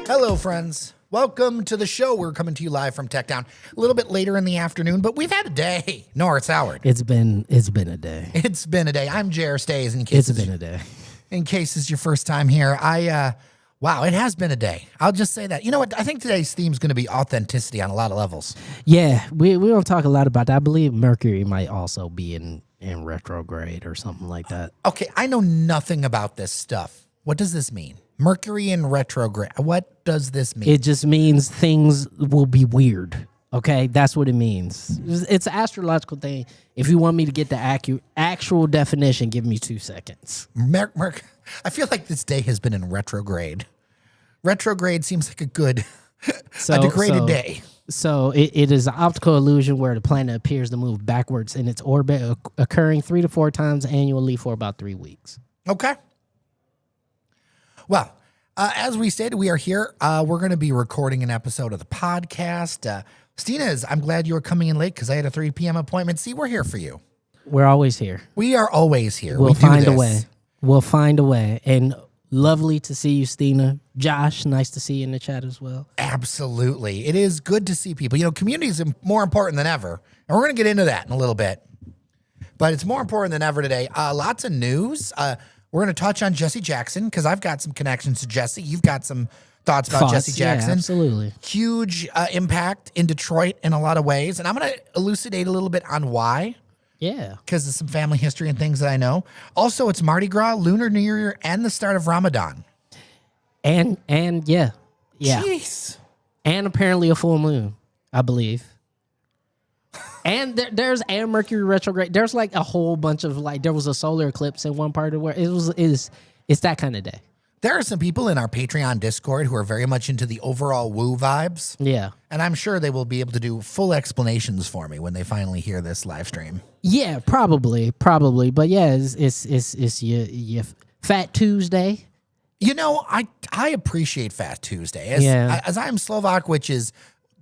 Hello, friends. Welcome to the show. We're coming to you live from Tech Town a little bit later in the afternoon, but we've had a day. Nora, it's Howard. It's been a day. It's been a day. I'm Jer Stays. In case it's been a day. In case it's your first time here, wow, it has been a day. I'll just say that. You know what? I think today's theme is going to be authenticity on a lot of levels. Yeah, we don't talk a lot about that. I believe Mercury might also be in retrograde or something like that. Okay, I know nothing about this stuff. What does this mean? Mercury in retrograde. What does this mean? It just means things will be weird. Okay, that's what it means. It's an astrological thing. If you want me to get the actual definition, give me 2 seconds. I feel like this day has been in retrograde. Retrograde seems like a good, a degraded day. So it is an optical illusion where the planet appears to move backwards in its orbit, occurring 3 to 4 times annually for about 3 weeks. Okay. Well, as we stated, we are here. We're going to be recording an episode of the podcast. Stina, I'm glad you were coming in late because I had a 3 p.m. appointment. See, we're here for you. We're always here. We are always here. We'll find a way. We'll find a way. And lovely to see you, Stina. Josh, nice to see you in the chat as well. Absolutely. It is good to see people. You know, community is more important than ever. And we're going to get into that in a little bit. But it's more important than ever today. Lots of news. We're going to touch on Jesse Jackson because I've got some connections to Jesse. You've got some thoughts about Jesse Jackson. Yeah, absolutely. Huge impact in Detroit in a lot of ways. And I'm going to elucidate a little bit on why. Yeah. Because of some family history and things that I know. Also, it's Mardi Gras, Lunar New Year, and the start of Ramadan. And yeah. Jeez. And apparently a full moon, I believe. And there's Mercury retrograde. There's like a whole bunch of there was a solar eclipse in one part of where it's that kind of day. There are some people in our Patreon Discord who are very much into the overall woo vibes. Yeah. And I'm sure they will be able to do full explanations for me when they finally hear this live stream. Yeah, probably. But yeah, it's your Fat Tuesday. You know, I appreciate Fat Tuesday. As I am Slovak, which is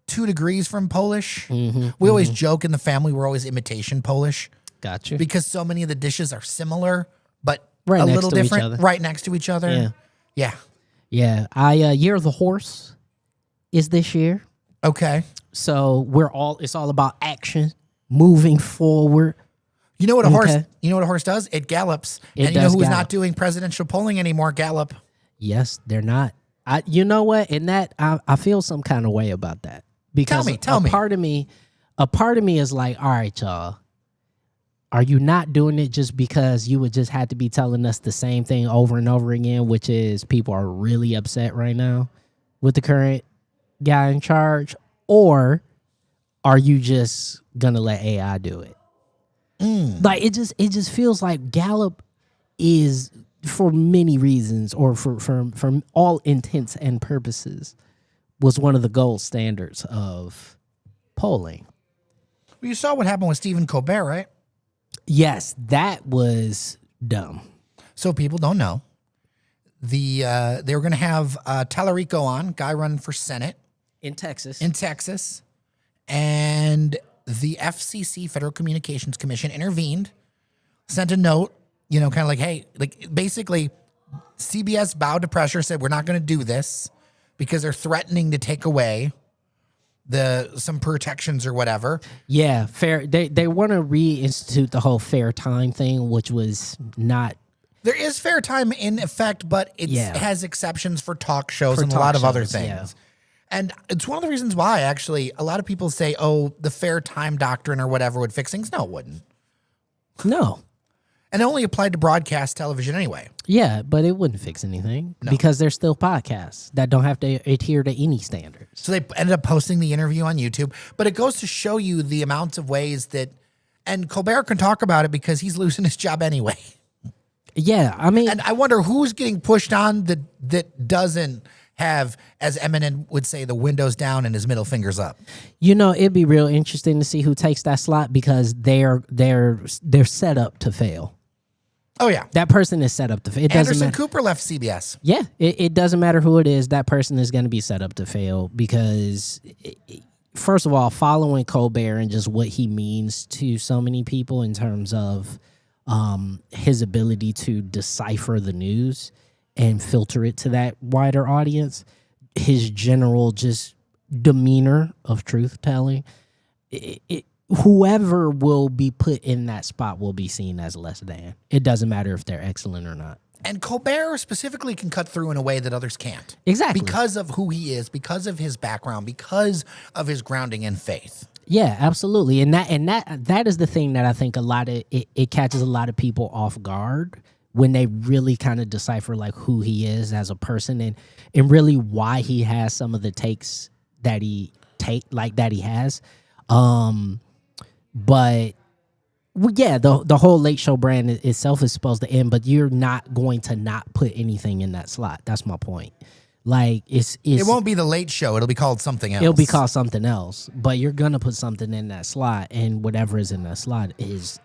2 degrees from Polish. We always joke in the family we're always imitation Polish. Got you. Because so many of the dishes are similar, but right a next little to different. Each other. Right next to each other. Yeah. Year of the Horse is this year. Okay. So it's all about action, moving forward. You know what a horse? You know what a horse does? It gallops. And you know who's gallop. not doing presidential polling anymore? Gallop. Yes, they're not. You know what? In that, I feel some kind of way about that. Because tell me. A part of me is like, all right, y'all, are you not doing it just because you would just have to be telling us the same thing over and over again, which is people are really upset right now with the current guy in charge? Or are you just going to let AI do it? Like, it just feels like Gallup is for many reasons, or for all intents and purposes, was one of the gold standards of polling. Well, you saw what happened with Stephen Colbert, right? Yes, that was dumb. So people don't know. They were going to have Tallarico on, guy running for Senate In Texas. in Texas, and the FCC, Federal Communications Commission, intervened, sent a note, kind of like, hey, like basically CBS bowed to pressure, said we're not going to do this because they're threatening to take away some protections or whatever. Yeah, fair. They want to reinstitute the whole fair time thing, which was not. There is fair time in effect, but it has exceptions for talk shows and a lot of other things. Yeah. And it's one of the reasons why, actually, a lot of people say, oh, the fair time doctrine or whatever would fix things. No, it wouldn't. No. And it only applied to broadcast television anyway. Yeah, but it wouldn't fix anything because they're still podcasts that don't have to adhere to any standards. So they ended up posting the interview on YouTube. But it goes to show you the amounts of ways that, and Colbert can talk about it because he's losing his job anyway. Yeah, I mean, And I wonder who's getting pushed on that doesn't have, as Eminem would say, the windows down and his middle fingers up. it'd be real interesting to see who takes that slot because they're set up to fail. Oh, yeah. That person is set up to fail. It doesn't Anderson matter. Cooper left CBS. Yeah, it doesn't matter who it is. That person is going to be set up to fail because, first of all, following Colbert and just what he means to so many people in terms of his ability to decipher the news and filter it to that wider audience, his general just demeanor of truth telling, whoever will be put in that spot will be seen as less than. It doesn't matter if they're excellent or not. And Colbert specifically can cut through in a way that others can't. Exactly. Because of who he is, because of his background, because of his grounding in faith. Yeah, absolutely. And that is the thing that I think it catches a lot of people off guard when they really kind of decipher like who he is as a person and really why he has some of the takes that he has. But well, yeah, the whole Late Show brand itself is supposed to end, but you're not going to not put anything in that slot. That's my point. Like it won't be the Late Show. It'll be called something else. It'll be called something else, but you're gonna put something in that slot, and whatever is in that slot is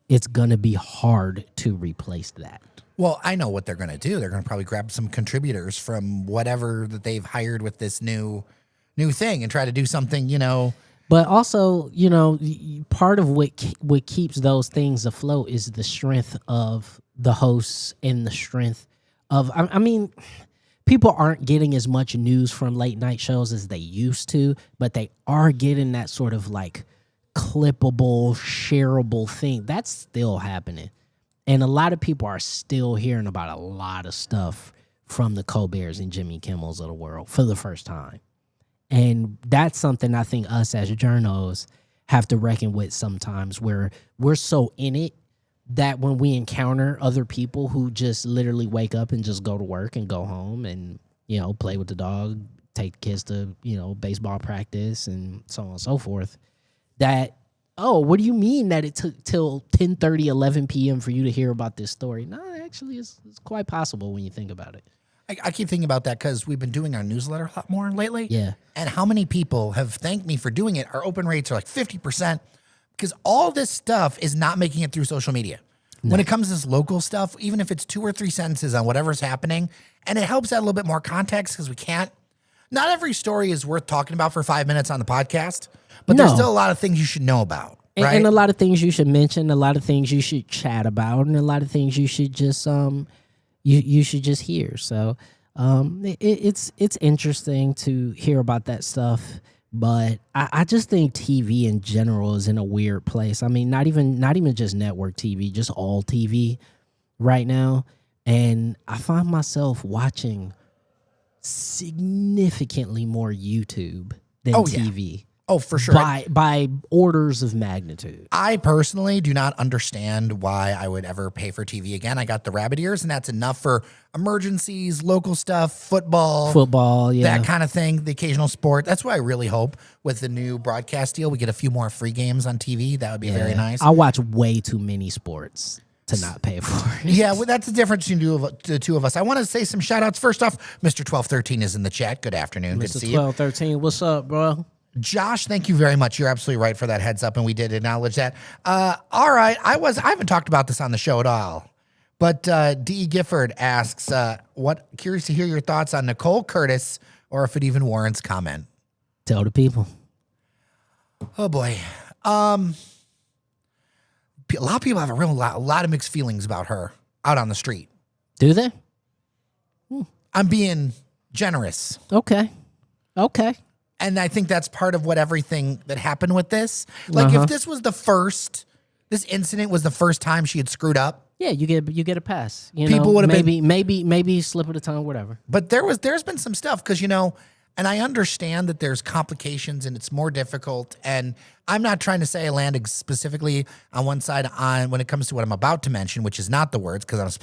it's gonna be hard to replace that. Well, I know what they're going to do. They're going to probably grab some contributors from whatever that they've hired with this new thing and try to do something, But also, part of what keeps those things afloat is the strength of the hosts and the strength of. I mean, people aren't getting as much news from late night shows as they used to, but they are getting that sort of like clippable, shareable thing. That's still happening. And a lot of people are still hearing about a lot of stuff from the Colberts and Jimmy Kimmels of the world for the first time. And that's something I think us as journos have to reckon with sometimes, where we're so in it that when we encounter other people who just literally wake up and just go to work and go home and, play with the dog, take the kids to, baseball practice and so on and so forth, that, oh, what do you mean that it took till 10:30, 11 p.m. for you to hear about this story? No, actually, it's quite possible when you think about it. I keep thinking about that because we've been doing our newsletter a lot more lately. Yeah. And how many people have thanked me for doing it? Our open rates are like 50% because all this stuff is not making it through social media. No. When it comes to this local stuff, even if it's 2 or 3 sentences on whatever's happening, and it helps add a little bit more context because not every story is worth talking about for 5 minutes on the podcast, but there's still a lot of things you should know about. Right? And a lot of things you should mention, a lot of things you should chat about, and a lot of things you should just you should just hear. So it's interesting to hear about that stuff, but I just think TV in general is in a weird place. I mean, not even just network TV, just all TV right now. And I find myself watching significantly more YouTube than TV. Yeah. Oh, for sure. By orders of magnitude. I personally do not understand why I would ever pay for TV again. I got the rabbit ears, and that's enough for emergencies, local stuff, football, yeah, that kind of thing, the occasional sport. That's why I really hope with the new broadcast deal, we get a few more free games on TV. That would be very nice. I watch way too many sports to not pay for it. Yeah, well, that's the difference between the two of us. I want to say some shout outs. First off, Mr. 1213 is in the chat. Good afternoon. Good to Mr. see you. 1213, what's up, bro? Josh, thank you very much. You're absolutely right for that heads up, and we did acknowledge that. All right, I haven't talked about this on the show at all, but D. Gifford asks, curious to hear your thoughts on Nicole Curtis, or if it even warrants comment. Tell the people. Oh boy, a lot of people have a lot of mixed feelings about her out on the street. Do they? I'm being generous. Okay. And I think that's part of what everything that happened with this. Like if this incident was the first time she had screwed up. Yeah, you get a pass. People would have maybe slip of the tongue, whatever. But there's been some stuff because, and I understand that there's complications and it's more difficult. And I'm not trying to say I land specifically on one side when it comes to what I'm about to mention, which is not the words, because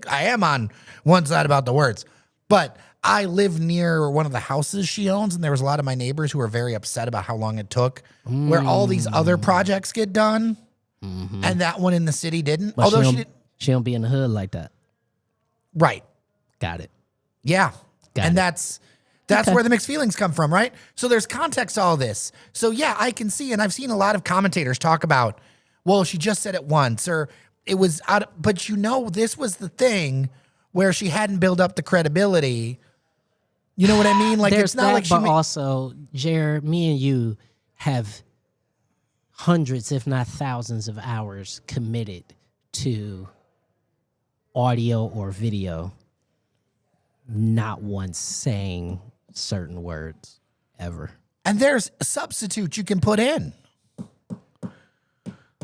I am on one side about the words. But I live near one of the houses she owns, and there was a lot of my neighbors who were very upset about how long it took, where all these other projects get done, and that one in the city didn't. But Although she didn't. She don't be in the hood like that. Right. Got it. Yeah. Got it. That's Okay. where the mixed feelings come from, right? So there's context to all this. So yeah, I can see, and I've seen a lot of commentators talk about, well, she just said it once, or it was but this was the thing where she hadn't built up the credibility. You know what I mean? Like, There's it's not that, like she but also, Jared, me and you have hundreds, if not thousands, of hours committed to audio or video, not once saying certain words ever. And there's a substitute you can put in.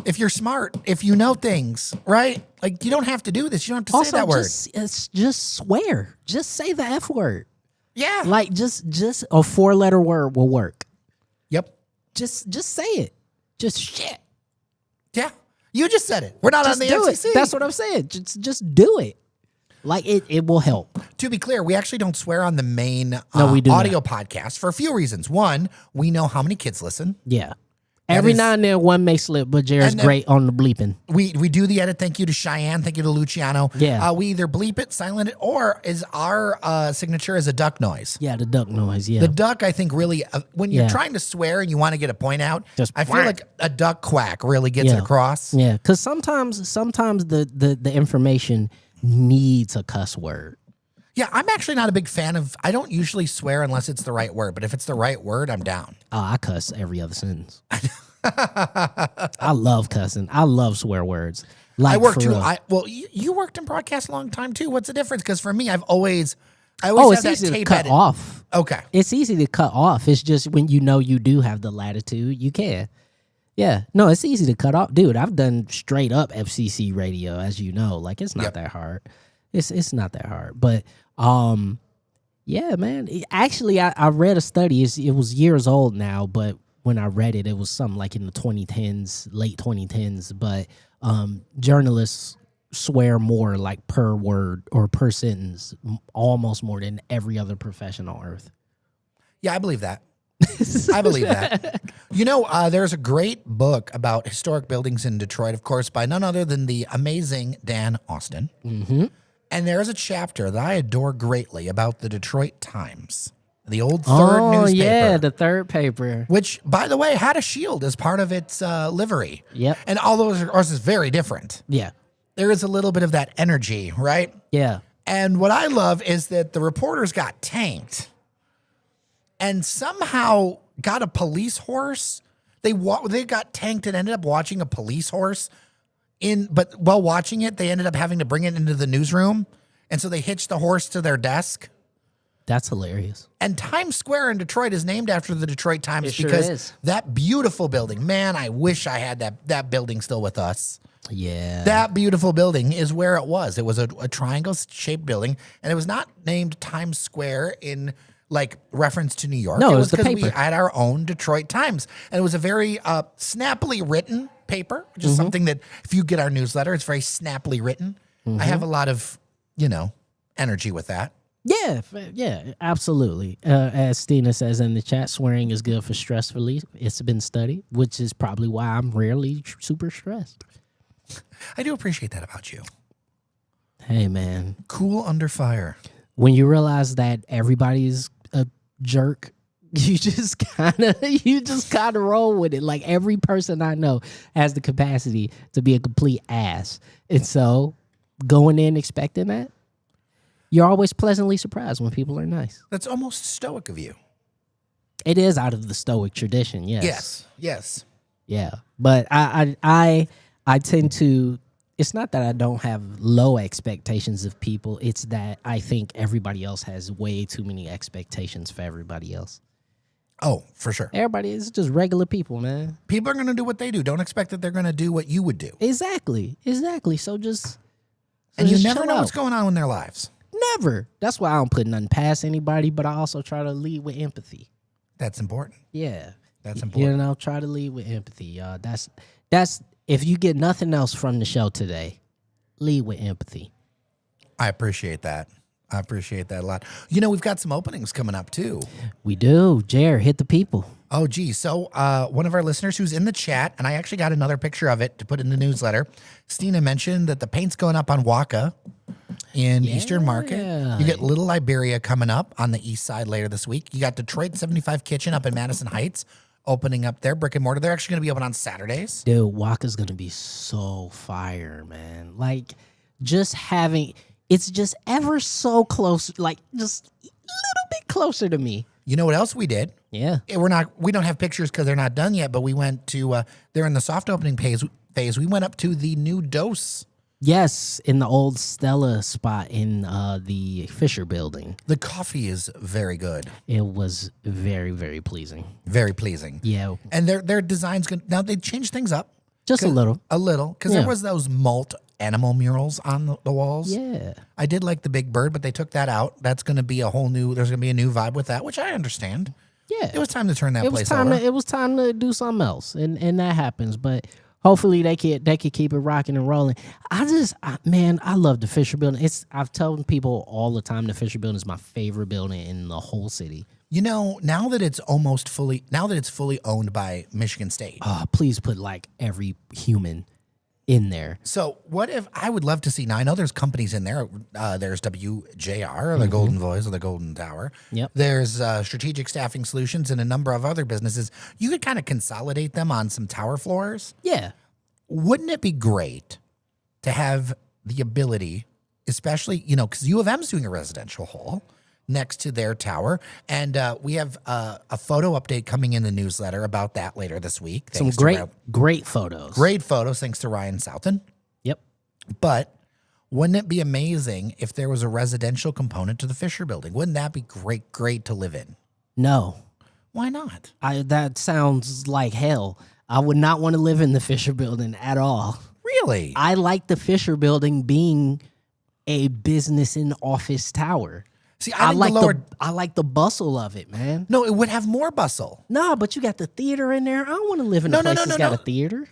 If you're smart, if you know things, right? Like, you don't have to do this. You don't have to say that word. Just swear. Just say the F word. Yeah. Like, just a 4-letter word will work. Yep. Just say it. Just shit. Yeah. You just said it. We're not Just on the do FCC. it. That's what I'm saying. Just do it. Like, it will help. To be clear, we actually don't swear on the main No, we do audio podcast for a few reasons. One, we know how many kids listen. Yeah. Every is- now and then one may slip, but Jared's And then- great on the bleeping. We do the edit. Thank you to Cheyenne. Thank you to Luciano. Yeah. We either bleep it, silent it, or is our signature as a duck noise. Yeah, the duck noise. Yeah. The duck, I think, really, when you're Yeah. trying to swear and you want to get a point out, Just I feel quack. like a duck quack really gets it Yeah. across. Yeah, because sometimes the information needs a cuss word. Yeah, I'm actually not a big fan of, I don't usually swear unless it's the right word, but if it's the right word, I'm down. Oh, I cuss every other sentence. I love cussing. I love swear words. Like, I work for too. real. You worked in broadcast a long time too. What's the difference? Because for me, I always Oh, have it's that easy to tape cut edit. off. Okay. It's easy to cut off. It's just when you know you do have the latitude, you can. Yeah. No, it's easy to cut off. Dude, I've done straight up FCC radio, as you know. Like, it's not Yep. that hard. It's not that hard. But yeah, man. Actually, I read a study. It was years old now, but when I read it, it was something like in the 2010s, late 2010s. But journalists swear more, like, per word or per sentence, almost more than every other profession on earth. Yeah, I believe that. I believe that. There's a great book about historic buildings in Detroit, of course, by none other than the amazing Dan Austin. Mm-hmm. And there is a chapter that I adore greatly about the Detroit Times, the old third newspaper. Yeah, the third paper. Which, by the way, had a shield as part of its livery. Yep. And although ours is very different, Yeah. there is a little bit of that energy, right? Yeah. And what I love is that the reporters got tanked and somehow got a police horse. They got tanked and ended up watching a police horse but while watching it, they ended up having to bring it into the newsroom. And so they hitched the horse to their desk. That's hilarious. And Times Square in Detroit is named after the Detroit Times It sure because is. that beautiful building, man, I wish I had that building still with us. Yeah. That beautiful building is where it was. It was a triangle-shaped building, and it was not named Times Square in like reference to New York. No, it was was the because we paper. had our own Detroit Times, and it was a very snappily written paper, which Mm-hmm. is something that if you get our newsletter, it's very snappily written. Mm-hmm. I have a lot of energy with that. Yeah, absolutely. As Stina says in the chat, swearing is good for stress relief. It's been studied, which is probably why I'm rarely super stressed. I do appreciate that about you. Hey, man. Cool under fire. When you realize that everybody's a jerk, you just kind of roll with it. Like every person I know has the capacity to be a complete ass. And so going in expecting that, you're always pleasantly surprised when people are nice. That's almost stoic of you. It is out of the stoic tradition, yes. Yes. Yeah. But I tend to, it's not that I don't have low expectations of people. It's that I think everybody else has way too many expectations for everybody else. Oh, for sure. Everybody is just regular people, man. People are going to do what they do. Don't expect that they're going to do what you would do. Exactly. So just And you just never chill know what's out. going on in their lives. Never. That's why I don't put nothing past anybody, but I also try to lead with empathy. That's important. Yeah. That's important. You know, try to lead with empathy, y'all. That's if you get nothing else from the show today, lead with empathy. I appreciate that. I appreciate that a lot. You know, we've got some openings coming up too. We do. Jared, hit the people. Oh, geez. So one of our listeners who's in the chat, and I actually got another picture of it to put in the newsletter. Stina mentioned that the paint's going up on Waka in Eastern Market. You get Little Liberia coming up on the east side later this week. You got Detroit 75 Kitchen up in Madison Heights opening up there, brick and mortar. They're actually going to be open on Saturdays. Dude, Waka's going to be so fire, man. Like, just having, it's just ever so close, like, just a little bit closer to me. You know what else we did? Yeah. We don't have pictures because they're not done yet, but we went to, they're in the soft opening phase. We went up to the new Dose. Yes, in the old Stella spot in the Fisher building. The coffee is very good. It was very, very pleasing. Very pleasing. Yeah. And their design's good. Now they changed things up. Just a little. A little. Because there was those malt animal murals on the walls. Yeah. I did like the big bird, but they took that out. That's going to be there's going to be a new vibe with that, which I understand. Yeah. It was time to turn that place time over. it was time to do something else. And that happens. But hopefully they could keep it rocking and rolling. I love the Fisher building. I've told people all the time the Fisher building is my favorite building in the whole city. You know, now that it's fully owned by Michigan State. Please put like every human in there. So what if I would love to see, now I know there's companies in there. There's WJR, the Golden Voice, or the Golden Tower. Yep. There's Strategic Staffing Solutions and a number of other businesses. You could kind of consolidate them on some tower floors. Yeah. Wouldn't it be great to have the ability, especially, because U of M's doing a residential hall next to their tower. And we have a photo update coming in the newsletter about that later this week. Some great photos. Great photos, thanks to Ryan Southon. Yep. But wouldn't it be amazing if there was a residential component to the Fisher building? Wouldn't that be great to live in? No. Why not? That sounds like hell. I would not want to live in the Fisher building at all. Really? I like the Fisher building being a business and office tower. See, I like the bustle of it, man. No, it would have more bustle. No, but you got the theater in there. I don't want to live in a place that's got a theater.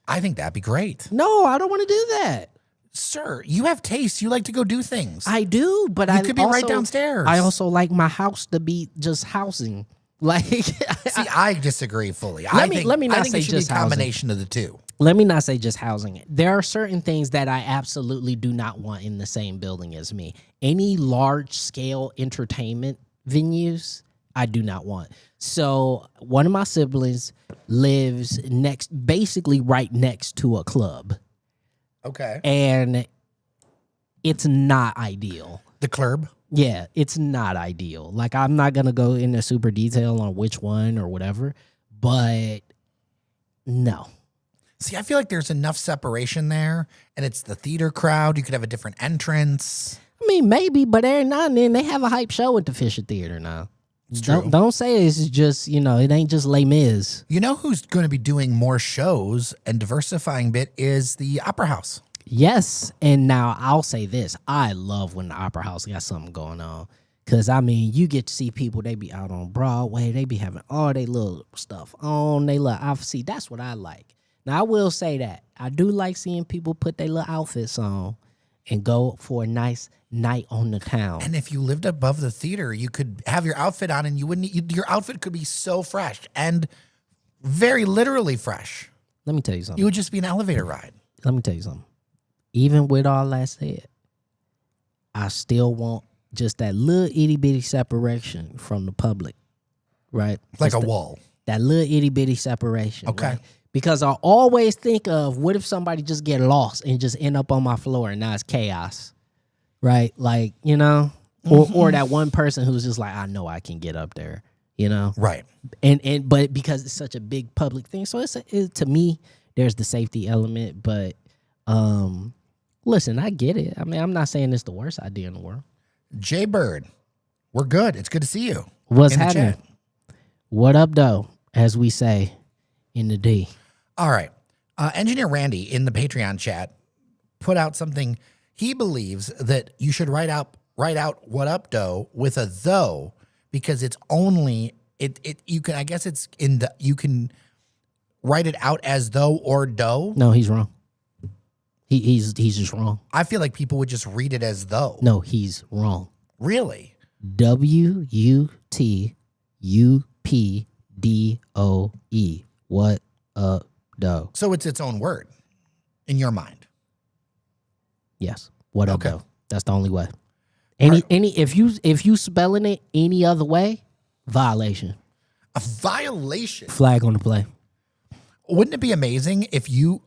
I think that'd be great. No, I don't want to do that. Sir, you have taste. You like to go do things. I do, but I could be right downstairs. I also like my house to be just housing. Like, see, I disagree fully. Let me not I think say it should just be a combination of the two. Let me not say just housing. There are certain things that I absolutely do not want in the same building as me. Any large scale entertainment venues, I do not want. So one of my siblings lives basically right next to a club. Okay. And it's not ideal. The club? Yeah, it's not ideal. Like, I'm not going to go into super detail on which one or whatever, but no. See, I feel like there's enough separation there, and it's the theater crowd. You could have a different entrance. I mean, maybe, but every now and then they have a hype show at the Fisher Theater now. Don't say it's just, it ain't just Les Mis. You know who's going to be doing more shows and diversifying bit is the Opera House. Yes, and now I'll say this. I love when the Opera House got something going on. Because, you get to see people, they be out on Broadway. They be having all their little stuff on. They little outfits. See, that's what I like. Now, I will say that. I do like seeing people put their little outfits on and go for a nice night on the town. And if you lived above the theater, you could have your outfit on and your outfit could be so fresh and very literally fresh. Let me tell you something. You would just be an elevator ride. let me tell you something. Even with all that said, I still want just that little itty bitty separation from the public, right? Like Just a wall. that little itty bitty separation. Okay. Right? Because I always think of what if somebody just get lost and just end up on my floor and now it's chaos, right? Like, you know, or that one person who's just like, I know I can get up there, you know, Right. and but because it's such a big public thing, so to me, there's the safety element. But listen, I get it. I mean, I'm not saying it's the worst idea in the world. Jay Bird, we're good. It's good to see you. What's in the happening? chat. What up, though? As we say in the D. All right. Engineer Randy in the Patreon chat put out something. He believes that you should write out what up dough with a though, because it's only you can, I guess it's in the, you can write it out as though or dough. No, he's wrong. He's just wrong. I feel like people would just read it as though. No, he's wrong. Really? WUTUPDOE. What up, dough? So it's its own word in your mind. Yes. What up, Okay. dough? That's the only way. Any if you spelling it any other way, violation. A violation. Flag on the play. Wouldn't it be amazing if you,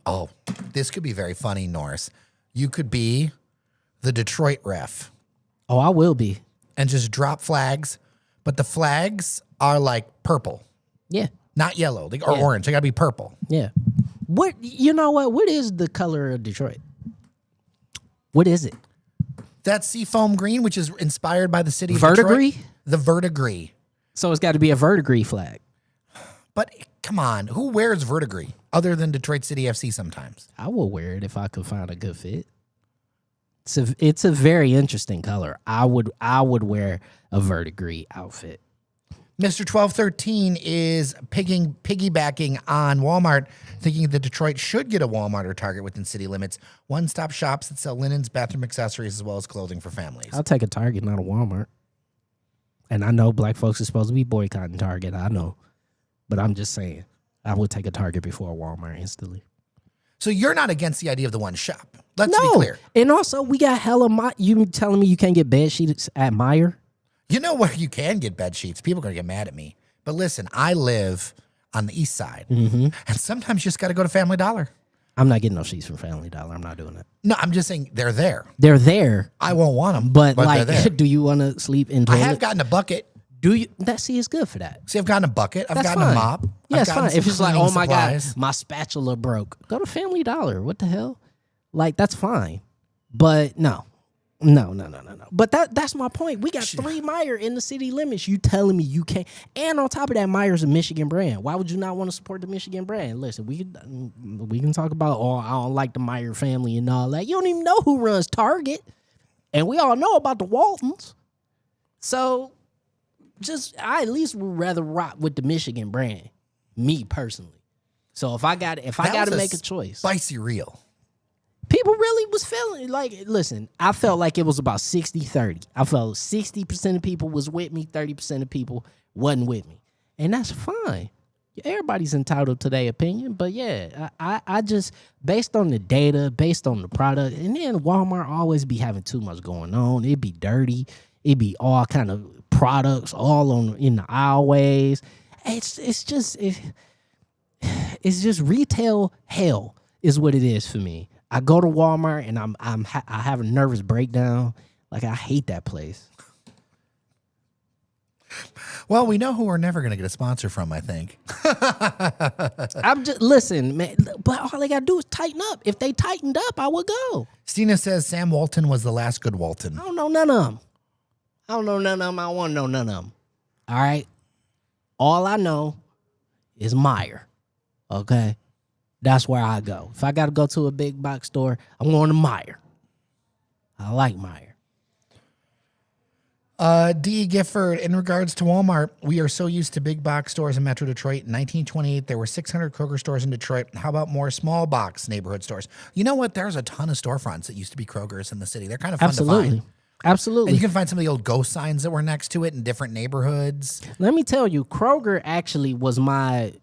this could be very funny, Norris. You could be the Detroit ref Oh, I will be. and just drop flags, but the flags are like purple, Yeah. not yellow or orange. They got to be purple. Yeah. What you know what? What is the color of Detroit? What is it? That's seafoam green, which is inspired by the city of Verdigris? Detroit. The verdigris. So it's got to be a verdigris flag. But come on, who wears verdigris other than Detroit City FC sometimes? I will wear it if I could find a good fit. It's a very interesting color. I would wear a verdigris outfit. Mr. 1213 is piggybacking on Walmart, thinking that Detroit should get a Walmart or Target within city limits. One-stop shops that sell linens, bathroom accessories, as well as clothing for families. I'll take a Target, not a Walmart. And I know black folks are supposed to be boycotting Target. I know. But I'm just saying, I would take a Target before a Walmart instantly. So you're not against the idea of the one shop. Let's be No. clear. And also, we got hella, you telling me you can't get bed sheets at Meijer? You know where you can get bed sheets. People are going to get mad at me. But listen, I live on the east side. And sometimes you just got to go to Family Dollar. I'm not getting no sheets from Family Dollar. I'm not doing that. No, I'm just saying they're there. They're there, I won't want them, but they're like, there. do you want to sleep in I toilet? have gotten a bucket. Do you? It's good for that. See, I've gotten a bucket. I've That's gotten fine. a mop. Yeah, I've it's gotten fine. some If it's like, cleaning oh my supplies. God, my spatula broke, go to Family Dollar. What the hell? Like, that's fine. But no. But that's my point. We got 3 Meijer in the city limits. You telling me you can't? And on top of that, Meijer's a Michigan brand. Why would you not want to support the Michigan brand? Listen, we can talk about, I don't like the Meijer family and all that. You don't even know who runs Target, and we all know about the Waltons. So, I at least would rather rock with the Michigan brand, me personally. So if I got to make a choice, Spicy reel. people really was feeling like, listen, I felt like it was about 60-30. I felt 60% of people was with me, 30% of people wasn't with me. And that's fine. Everybody's entitled to their opinion. But yeah, I just, based on the data, based on the product, and then Walmart always be having too much going on. It'd be dirty. It'd be all kind of products all in the aisleways. It's just retail hell is what it is for me. I go to Walmart and I have a nervous breakdown. Like, I hate that place. Well, we know who we're never going to get a sponsor from, I think. I'm just, listen, man, but all they got to do is tighten up. If they tightened up, I would go. Stina says Sam Walton was the last good Walton. I don't know none of them. I don't want to know none of them. All right? All I know is Meijer. Okay? That's where I go. If I got to go to a big box store, I'm going to Meijer. I like Meijer. D. Gifford, in regards to Walmart, we are so used to big box stores in Metro Detroit. In 1928, there were 600 Kroger stores in Detroit. How about more small box neighborhood stores? You know what? There's a ton of storefronts that used to be Kroger's in the city. They're kind of fun to find. Absolutely. And you can find some of the old ghost signs that were next to it in different neighborhoods. Let me tell you, Kroger actually was my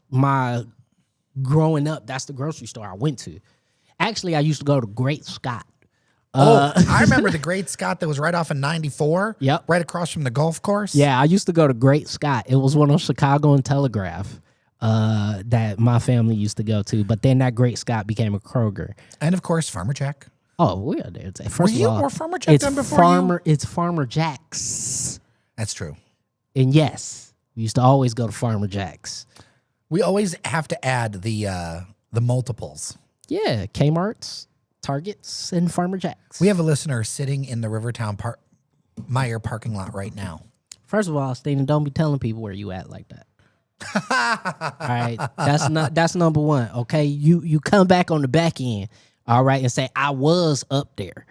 growing up. That's the grocery store I went to. Actually, I used to go to Great Scott. I remember the Great Scott that was right off of 94. Yep. Right across from the golf course. Yeah, I used to go to Great Scott. It was one on Chicago and Telegraph that my family used to go to. But then that Great Scott became a Kroger. And of course, Farmer Jack. Oh, we are there. First Were of you all, more Farmer Jack it's than before Farmer. It's Farmer Jack's. That's true. And yes, we used to always go to Farmer Jack's. We always have to add the multiples. Yeah, Kmart's, Targets, and Farmer Jack's. We have a listener sitting in the Rivertown Meyer parking lot right now. First of all, Stan, don't be telling people where you at like that. All right, that's number one. Okay, you come back on the back end, all right, and say I was up there,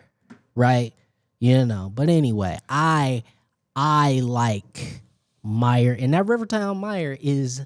right? You know. But anyway, I like Meyer, and that Rivertown Meyer is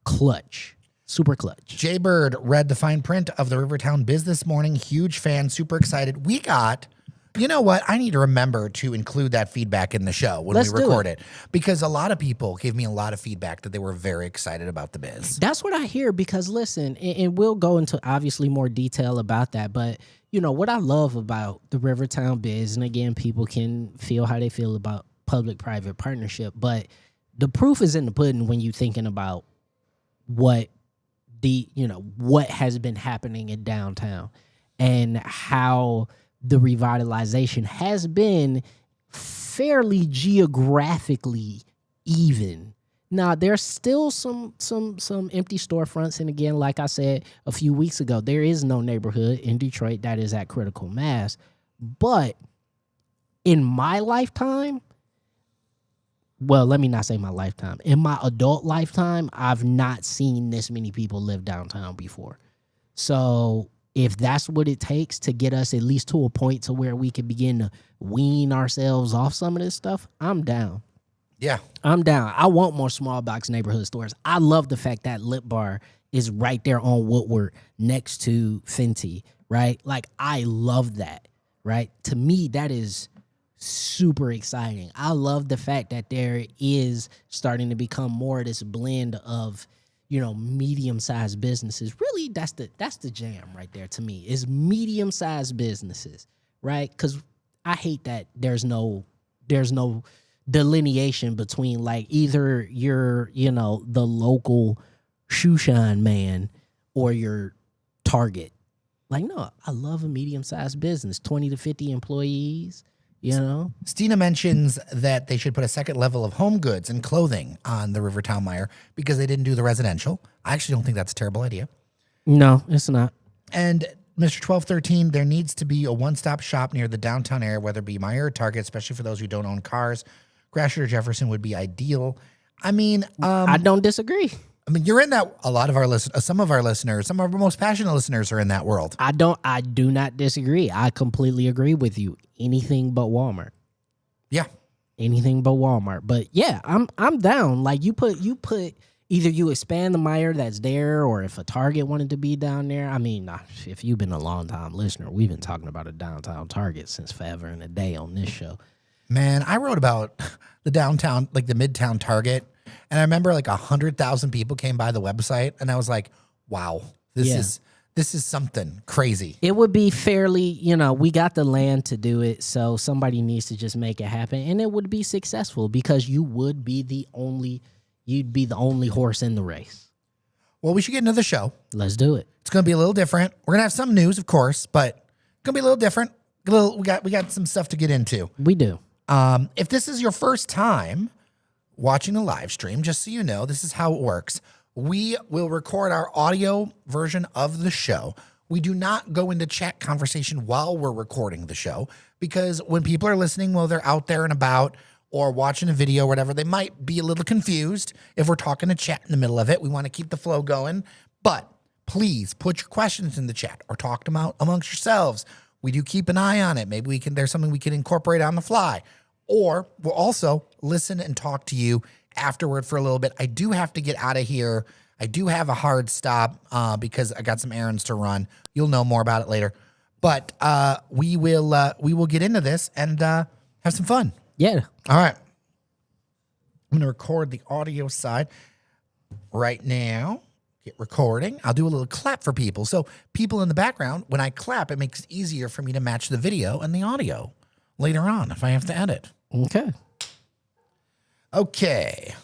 clutch, super clutch. Jay Bird read the fine print of the Rivertown Biz this morning. Huge fan, super excited. We got. You know what? I need to remember to include that feedback in the show when Let's we do record it. Because a lot of people gave me a lot of feedback that they were very excited about the biz. That's what I hear because listen, and we'll go into obviously more detail about that, but you know what I love about the Rivertown Biz, and again, people can feel how they feel about public-private partnership, but the proof is in the pudding when you're thinking about what has been happening in downtown and how the revitalization has been fairly geographically even. Now, there's still some empty storefronts, and again, like I said a few weeks ago, there is no neighborhood in Detroit that is at critical mass. But in my lifetime, well, let me not say my lifetime. In my adult lifetime, I've not seen this many people live downtown before. So if that's what it takes to get us at least to a point to where we can begin to wean ourselves off some of this stuff, I'm down. Yeah. I'm down. I want more small box neighborhood stores. I love the fact that Lip Bar is right there on Woodward next to Fenty, right? Like, I love that, right? To me, that is super exciting. I love the fact that there is starting to become more of this blend of, medium-sized businesses. Really, that's the jam right there to me, is medium-sized businesses, right? Because I hate that there's no delineation between, like, either you're, the local shoe shine man or your Target. Like, no, I love a medium-sized business, 20 to 50 employees, Stina mentions that they should put a second level of home goods and clothing on the Rivertown Meyer because they didn't do the residential. I actually don't think that's a terrible idea. No, it's not. And Mr. 1213, there needs to be a one-stop shop near the downtown area, whether it be Meyer or Target, especially for those who don't own cars. Gratiot or Jefferson would be ideal. I mean, I don't disagree. you're in that. A lot of our some of our listeners, some of our most passionate listeners are in that world. I do not disagree. I completely agree with you. Anything but Walmart. Yeah. Anything but Walmart. But yeah, I'm down. Like you put either you expand the Meyer that's there, or if a Target wanted to be down there. I mean, if you've been a long time listener, we've been talking about a downtown Target since forever and a day on this show. Man, I wrote about the downtown, like the Midtown Target, and I remember like 100,000 people came by the website, and I was like, wow, this is something crazy. It would be fairly, we got the land to do it, so somebody needs to just make it happen, and it would be successful because you'd be the only horse in the race. Well, we should get into the show. Let's do it. It's going to be a little different. We're going to have some news, of course, but it's going to be a little different. We got some stuff to get into. We do. If this is your first time watching the live stream, just so you know, this is how it works. We will record our audio version of the show. We do not go into chat conversation while we're recording the show because when people are listening while they're out there and about or watching a video or whatever, they might be a little confused if we're talking to chat in the middle of it. We want to keep the flow going, but please put your questions in the chat or talk them out amongst yourselves. We do keep an eye on it. Maybe there's something we can incorporate on the fly, or we'll also listen and talk to you afterward for a little bit. I do have to get out of here. I do have a hard stop because I got some errands to run. You'll know more about it later, but we will get into this and have some fun. Yeah. All right. I'm going to record the audio side right now. hit recording. I'll do a little clap for people. So people in the background, when I clap, it makes it easier for me to match the video and the audio later on if I have to edit. Okay. Okay.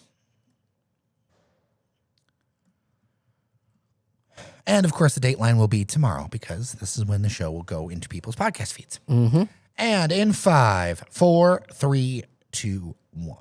And of course, the dateline will be tomorrow because this is when the show will go into people's podcast feeds. Mm-hmm. And in 5, 4, 3, 2, 1.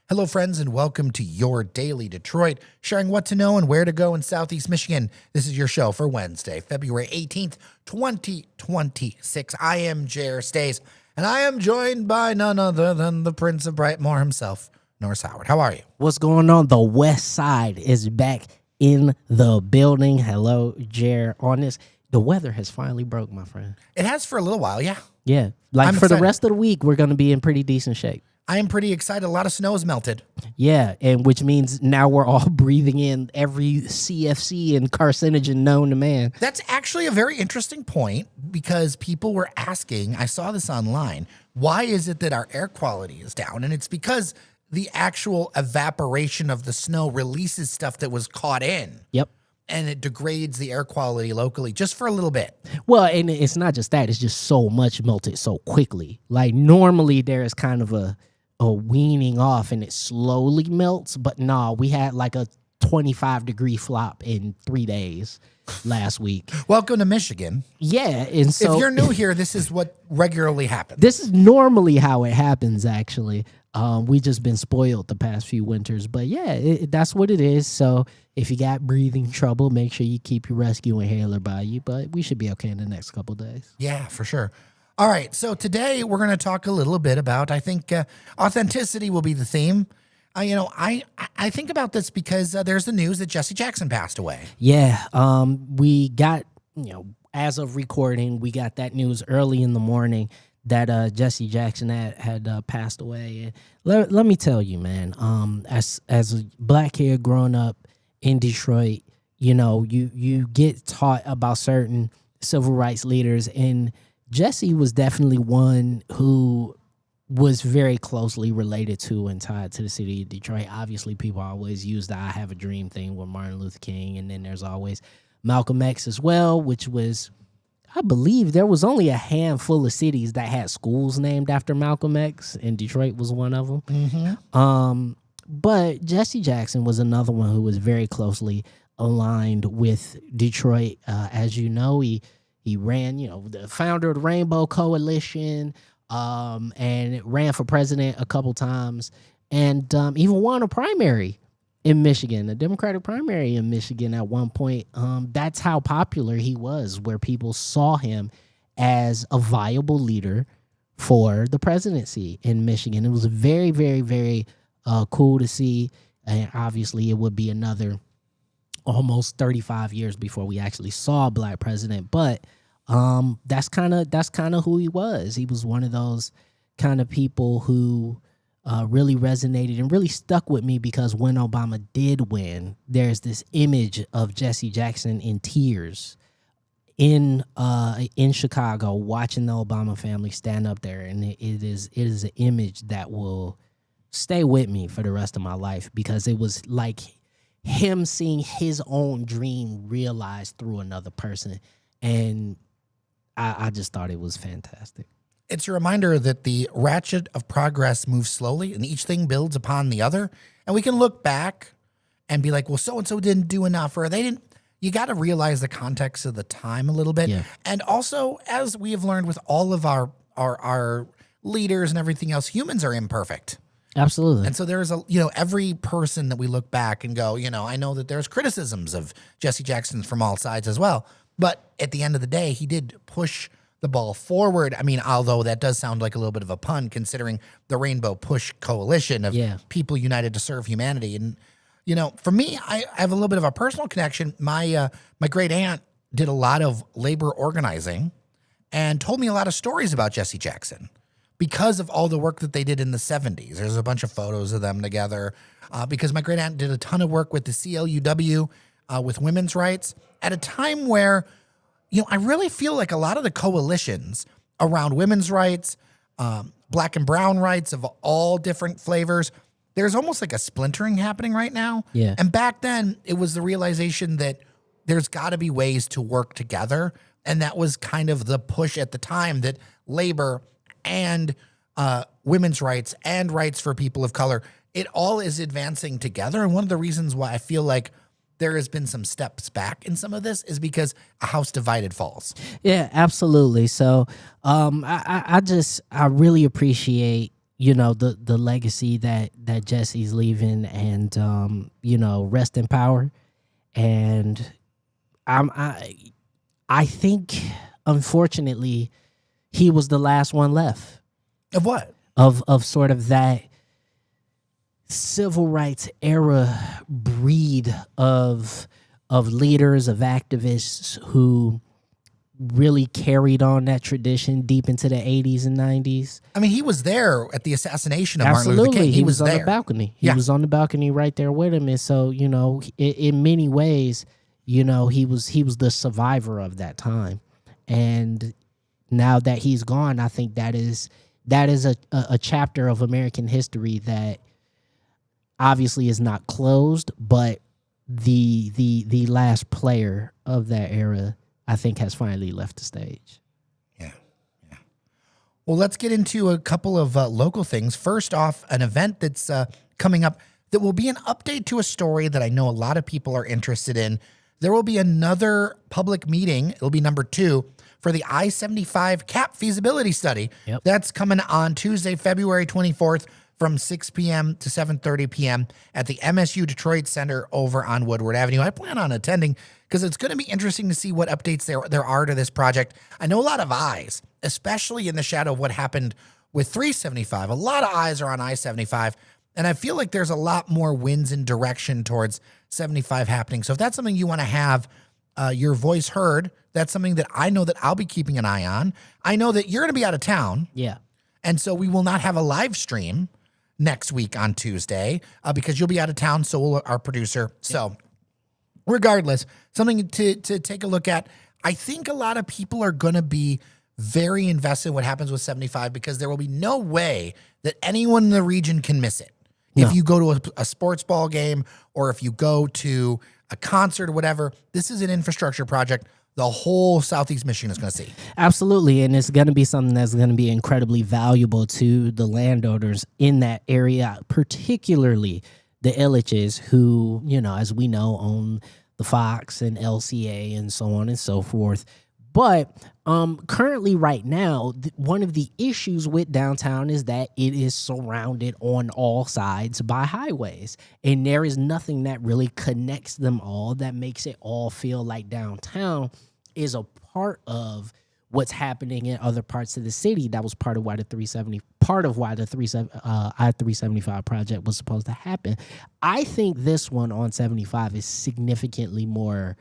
Hello, friends, and welcome to Your Daily Detroit, sharing what to know and where to go in Southeast Michigan. This is your show for Wednesday, February 18th, 2026. I am Jer Stays, and I am joined by none other than the Prince of Brightmoor himself, Norris Howard. How are you? What's going on? The West Side is back in the building. Hello, Jer. On this, the weather has finally broke, my friend. It has for a little while, yeah. Yeah. Like I'm for the excited. rest of the week, we're going to be in pretty decent shape. I am pretty excited. A lot of snow has melted. Yeah. And which means now we're all breathing in every CFC and carcinogen known to man. That's actually a very interesting point because people were asking, I saw this online, why is it that our air quality is down? And it's because the actual evaporation of the snow releases stuff that was caught in. Yep. And it degrades the air quality locally just for a little bit. Well, and it's not just that. It's just so much melted so quickly. Like normally there is kind of a weaning off and it slowly melts. But no, we had like a 25-degree flop in 3 days last week. Welcome to Michigan. Yeah. And so If you're new here, this is what regularly happens. this is normally how it happens, actually. We just been spoiled the past few winters. But yeah, that's what it is. So if you got breathing trouble, make sure you keep your rescue inhaler by you. But we should be okay in the next couple days. Yeah, for sure. All right, so today we're going to talk a little bit about, I think, authenticity will be the theme. I think about this because there's the news that Jesse Jackson passed away. Yeah, we got, as of recording, we got that news early in the morning that Jesse Jackson had passed away. And let me tell you, man, as a black kid growing up in Detroit, you get taught about certain civil rights leaders, and Jesse was definitely one who was very closely related to and tied to the city of Detroit. Obviously, people always use the I Have a Dream thing with Martin Luther King, and then there's always Malcolm X as well, which was, I believe there was only a handful of cities that had schools named after Malcolm X, and Detroit was one of them. Mm-hmm. But Jesse Jackson was another one who was very closely aligned with Detroit. As you know, he ran, the founder of the Rainbow Coalition, and ran for president a couple times, and even won a primary in Michigan, a Democratic primary in Michigan at one point. That's how popular he was, where people saw him as a viable leader for the presidency in Michigan. It was very, very, very cool to see, and obviously it would be another almost 35 years before we actually saw a black president, but that's kind of who he was. He was one of those kind of people who really resonated and really stuck with me, because when Obama did win, there's this image of Jesse Jackson in tears in Chicago watching the Obama family stand up there, and it is an image that will stay with me for the rest of my life, because it was like him seeing his own dream realized through another person. And I just thought it was fantastic. It's a reminder that the ratchet of progress moves slowly and each thing builds upon the other. And we can look back and be like, well, so-and-so didn't do enough, or they didn't. You got to realize the context of the time a little bit. Yeah. And also, as we have learned with all of our leaders and everything else, humans are imperfect. Absolutely. And so there's every person that we look back and go, I know that there's criticisms of Jesse Jackson from all sides as well. But at the end of the day, he did push the ball forward. I mean, although that does sound like a little bit of a pun, considering the Rainbow Push Coalition of people united to serve humanity. And, for me, I have a little bit of a personal connection. My great aunt did a lot of labor organizing and told me a lot of stories about Jesse Jackson because of all the work that they did in the 70s. There's a bunch of photos of them together because my great aunt did a ton of work with the CLUW with women's rights at a time where, I really feel like a lot of the coalitions around women's rights, black and brown rights of all different flavors, there's almost like a splintering happening right now. Yeah. And back then, it was the realization that there's got to be ways to work together. And that was kind of the push at the time that labor and women's rights and rights for people of color, it all is advancing together. And one of the reasons why I feel like there has been some steps back in some of this is because a house divided falls. Yeah, absolutely. So I really appreciate, the legacy that Jesse's leaving, and rest in power. And I think, unfortunately, he was the last one left Of what? of sort of that civil rights era breed of leaders, of activists who really carried on that tradition deep into the 80s and 90s. I mean, he was there at the assassination of Martin Luther King. He was on there. the balcony. He Yeah. was on the balcony right there with him. And so, in many ways, he was the survivor of that time. And now that he's gone, I think that is a chapter of American history that obviously is not closed, but the last player of that era, I think, has finally left the stage. Yeah. Well, let's get into a couple of local things. First off, an event that's coming up that will be an update to a story that I know a lot of people are interested in. There will be another public meeting. It'll be number 2 for the I-75 CAP feasibility study. Yep. That's coming on Tuesday, February 24th from 6 p.m. to 7:30 p.m. at the MSU Detroit Center over on Woodward Avenue. I plan on attending because it's going to be interesting to see what updates there are to this project. I know a lot of eyes, especially in the shadow of what happened with 375. A lot of eyes are on I-75, and I feel like there's a lot more winds in direction towards 75 happening. So if that's something you want to have your voice heard, that's something that I know that I'll be keeping an eye on. I know that you're going to be out of town. Yeah. And so we will not have a live stream next week on Tuesday because you'll be out of town. So will our producer. So regardless, something to take a look at. I think a lot of people are going to be very invested in what happens with 75 because there will be no way that anyone in the region can miss it. No. If you go to a sports ball game or if you go to a concert or whatever, this is an infrastructure project the whole Southeast Michigan is going to see. Absolutely, and it's going to be something that's going to be incredibly valuable to the landowners in that area, particularly the Illiches, who, as we know, own the Fox and LCA and so on and so forth. But currently, right now, one of the issues with downtown is that it is surrounded on all sides by highways, and there is nothing that really connects them all that makes it all feel like downtown is a part of what's happening in other parts of the city. That was part of why the I-375 project was supposed to happen. I think this one on 75 is significantly more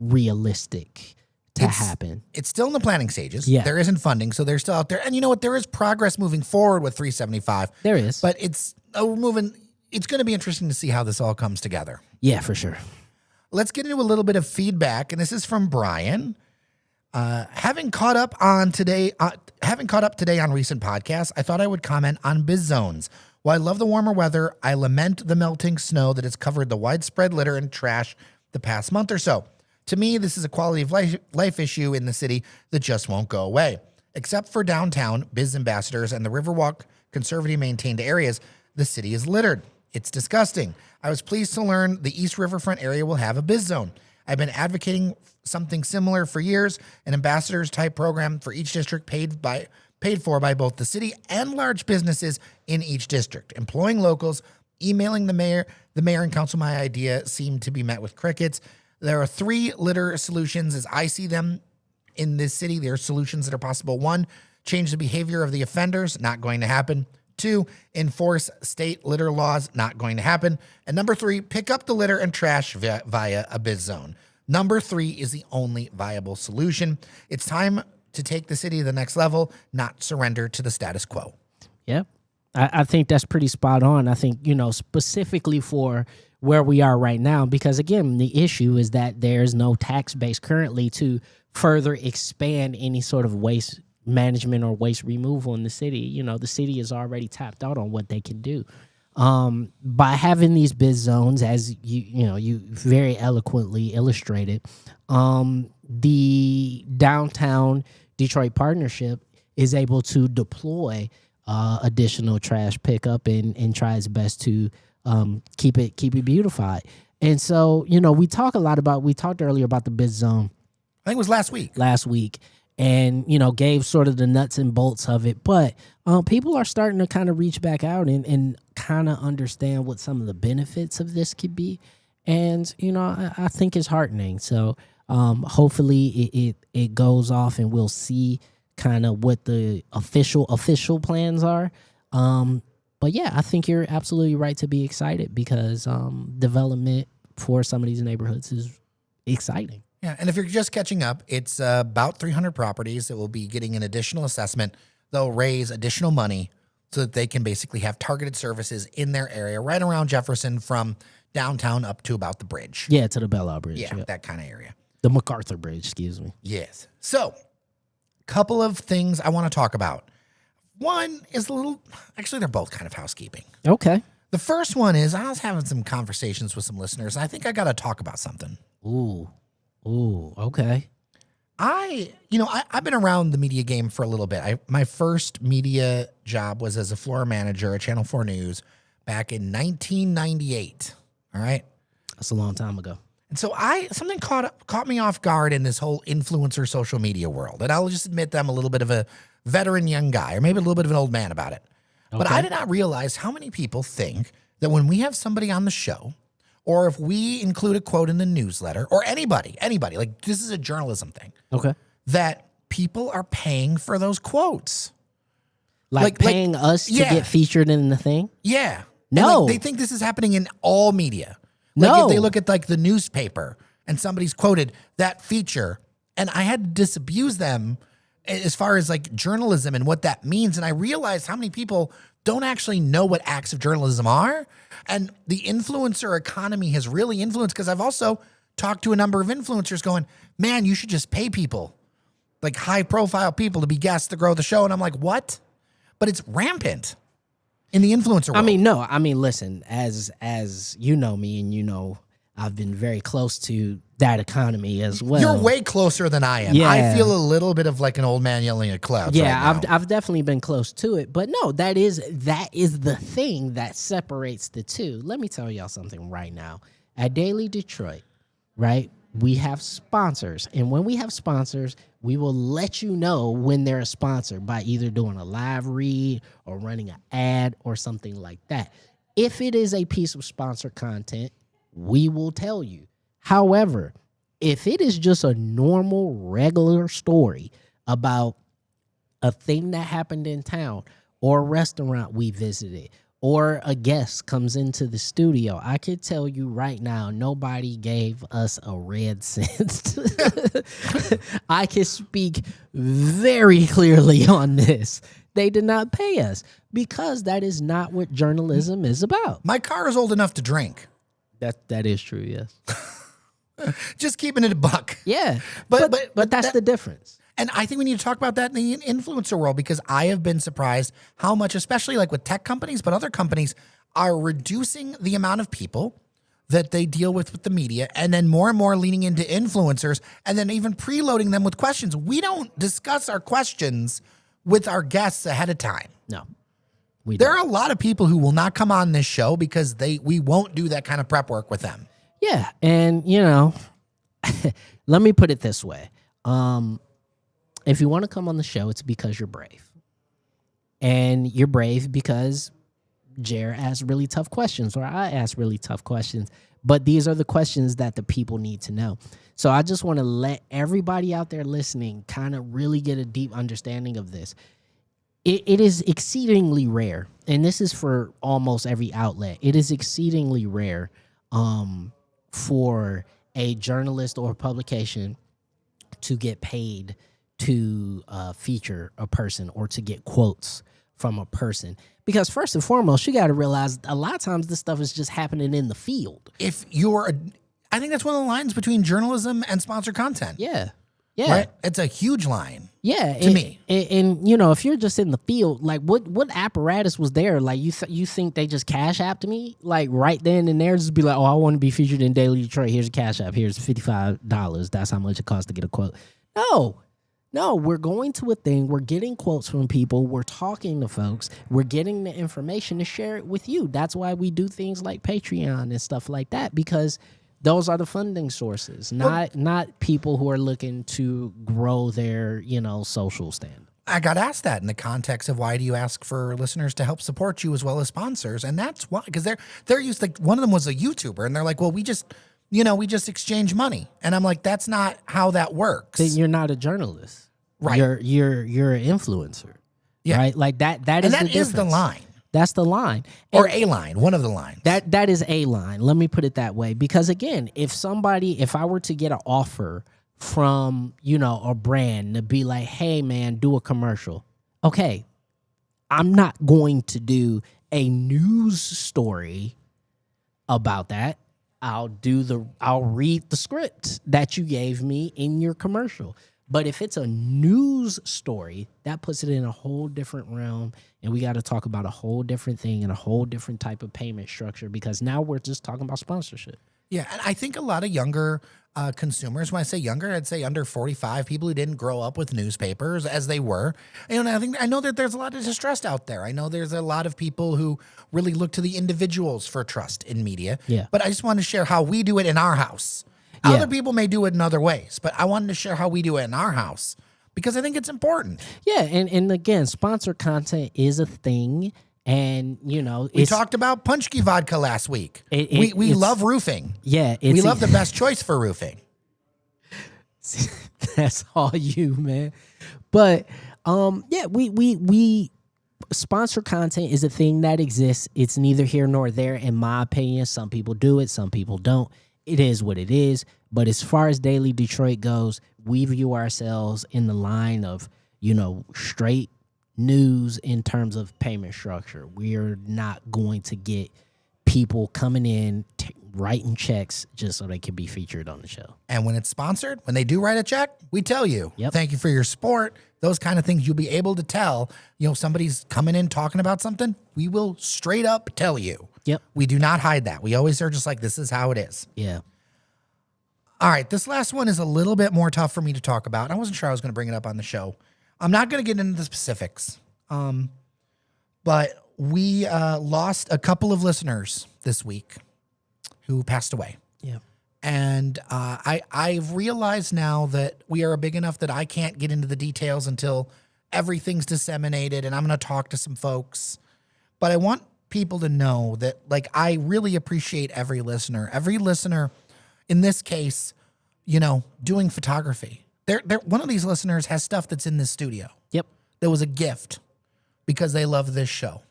realistic to happen. It's still in the planning stages. Yeah. There isn't funding, so they're still out there. And you know what? There is progress moving forward with 375. There is. But it's moving. It's going to be interesting to see how this all comes together. Yeah, for sure. Let's get into a little bit of feedback, and this is from Brian. Having caught up today on recent podcasts, I thought I would comment on biz zones. While I love the warmer weather, I lament the melting snow that has covered the widespread litter and trash the past month or so. To me, this is a quality of life issue in the city that just won't go away. Except for downtown, Biz Ambassadors, and the Riverwalk conservatively maintained areas, the city is littered. It's disgusting. I was pleased to learn the East Riverfront area will have a biz zone. I've been advocating something similar for years, an ambassadors type program for each district paid for by both the city and large businesses in each district. Employing locals, emailing the mayor and council my idea seemed to be met with crickets. There are 3 litter solutions as I see them in this city. There are solutions that are possible. 1, change the behavior of the offenders, not going to happen. 2, enforce state litter laws, not going to happen. And number 3, pick up the litter and trash via a biz zone. Number 3 is the only viable solution. It's time to take the city to the next level, not surrender to the status quo. Yeah, I think that's pretty spot on. I think, specifically for where we are right now, because again, the issue is that there's no tax base currently to further expand any sort of waste management or waste removal in the city. The city is already tapped out on what they can do. By having these bid zones, as you very eloquently illustrated, the downtown Detroit partnership is able to deploy additional trash pickup and try its best to keep it beautified. And so, we talked earlier about the bid zone I think it was last week. And, gave sort of the nuts and bolts of it. But people are starting to kind of reach back out and kind of understand what some of the benefits of this could be. And, I think it's heartening. So hopefully it goes off and we'll see kind of what the official plans are. But yeah, I think you're absolutely right to be excited because development for some of these neighborhoods is exciting. Yeah, and if you're just catching up, it's about 300 properties that will be getting an additional assessment. They'll raise additional money so that they can basically have targeted services in their area, right around Jefferson from downtown up to about the bridge. Yeah, to the Belle Isle Bridge. Yeah, that kind of area. The MacArthur Bridge, excuse me. Yes. So, couple of things I want to talk about. One is actually, they're both kind of housekeeping. Okay. The first one is I was having some conversations with some listeners, and I think I got to talk about something. Ooh, okay. I've been around the media game for a little bit. My first media job was as a floor manager at Channel 4 News back in 1998. All right. That's a long time ago. And so something caught me off guard in this whole influencer social media world. And I'll just admit that I'm a little bit of a veteran young guy, or maybe a little bit of an old man about it. Okay. But I did not realize how many people think that when we have somebody on the show, or if we include a quote in the newsletter, or anybody, like this is a journalism thing. Okay. That people are paying for those quotes. Like paying us to get featured in the thing? Yeah. No. They think this is happening in all media. No. If they look at like the newspaper and somebody's quoted that feature, and I had to disabuse them as far as like journalism and what that means. And I realized how many people don't actually know what acts of journalism are. And the influencer economy has really influenced, because I've also talked to a number of influencers going, man, you should just pay people, like high profile people, to be guests to grow the show. And I'm like, what? But it's rampant in the influencer world. Listen, as you know me and I've been very close to that economy as well. You're way closer than I am. Yeah. I feel a little bit of like an old man yelling at clouds. Yeah, right now. I've definitely been close to it. But no, that is the thing that separates the two. Let me tell y'all something right now. At Daily Detroit, right, we have sponsors. And when we have sponsors, we will let you know when they're a sponsor by either doing a live read or running an ad or something like that. If it is a piece of sponsored content, we will tell you. However, if it is just a normal, regular story about a thing that happened in town or a restaurant we visited or a guest comes into the studio, I could tell you right now, nobody gave us a red cent. I can speak very clearly on this. They did not pay us because that is not what journalism is about. My car is old enough to drink. That is true, yes. Just keeping it a buck. Yeah, but that's the difference. And I think we need to talk about that in the influencer world, because I have been surprised how much, especially like with tech companies, but other companies are reducing the amount of people that they deal with the media, and then more and more leaning into influencers, and then even preloading them with questions. We don't discuss our questions with our guests ahead of time. No. There are a lot of people who will not come on this show because we won't do that kind of prep work with them. Yeah, and let me put it this way. If you want to come on the show, it's because you're brave. And you're brave because Jer asked really tough questions, or I asked really tough questions. But these are the questions that the people need to know. So I just want to let everybody out there listening kind of really get a deep understanding of this. It is exceedingly rare, and this is for almost every outlet. It is exceedingly rare for a journalist or publication to get paid to feature a person or to get quotes from a person. Because first and foremost, you got to realize a lot of times this stuff is just happening in the field. I think that's one of the lines between journalism and sponsored content. Yeah. Yeah. Right? It's a huge line. Yeah, To me. and you know, if you're just in the field, like what apparatus was there? Like you think they just cash apped me like right then and there, just be like, oh, I want to be featured in Daily Detroit. Here's a cash app. Here's $55. That's how much it costs to get a quote. No, we're going to a thing. We're getting quotes from people. We're talking to folks. We're getting the information to share it with you. That's why we do things like Patreon and stuff like that, because those are the funding sources, not people who are looking to grow their, social standing. I got asked that in the context of why do you ask for listeners to help support you as well as sponsors? And that's why, because they're used to, one of them was a YouTuber and they're like, well, we just exchange money. And I'm like, that's not how that works. Then you're not a journalist. Right. You're an influencer. Yeah. Right? Like that is and the that difference. is the line. That's the line. Or a line, one of the lines. That is a line. Let me put it that way. Because again, if I were to get an offer from, a brand to be like, hey man, do a commercial. Okay. I'm not going to do a news story about that. I'll read the script that you gave me in your commercial. But if it's a news story, that puts it in a whole different realm, and we got to talk about a whole different thing and a whole different type of payment structure, because now we're just talking about sponsorship. Yeah, and I think a lot of younger consumers, when I say younger, I'd say under 45, people who didn't grow up with newspapers as they were. And I know that there's a lot of distrust out there. I know there's a lot of people who really look to the individuals for trust in media. Yeah. But I just want to share how we do it in our house. Yeah. Other people may do it in other ways, but I wanted to share how we do it in our house because I think it's important. Yeah, and again, sponsored content is a thing, and We talked about Punchki vodka last week. We it's- love roofing. Yeah, We love the best choice for roofing. That's all you, man. But yeah, we sponsor content is a thing that exists. It's neither here nor there, in my opinion. Some people do it, some people don't. It is what it is. But as far as Daily Detroit goes, we view ourselves in the line of, straight news in terms of payment structure. We are not going to get people coming in writing checks just so they can be featured on the show. And when it's sponsored, when they do write a check, we tell you, Yep. Thank you for your support. Those kind of things you'll be able to tell. Somebody's coming in talking about something, we will straight up tell you. Yep. We do not hide that. We always are just like, this is how it is. Yeah. All right, this last one is a little bit more tough for me to talk about. I wasn't sure I was going to bring it up on the show. I'm not going to get into the specifics. But we lost a couple of listeners this week who passed away. Yeah. And I've realized now that we are big enough that I can't get into the details until everything's disseminated, and I'm going to talk to some folks. But I want people to know that, I really appreciate every listener. Every listener, in this case, doing photography. One of these listeners has stuff that's in this studio. Yep. That was a gift because they love this show.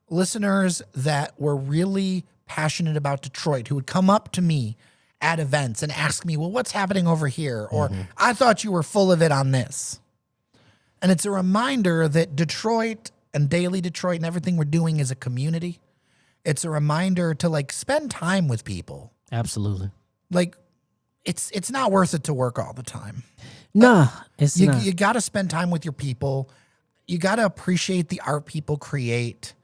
Listeners that were really passionate about Detroit, who would come up to me at events and ask me, well, what's happening over here? Or I thought you were full of it on this. And it's a reminder that Detroit and Daily Detroit and everything we're doing is a community. It's a reminder to spend time with people. Absolutely. It's not worth it to work all the time. Nah, it's not. You got to spend time with your people. You got to appreciate the art people create.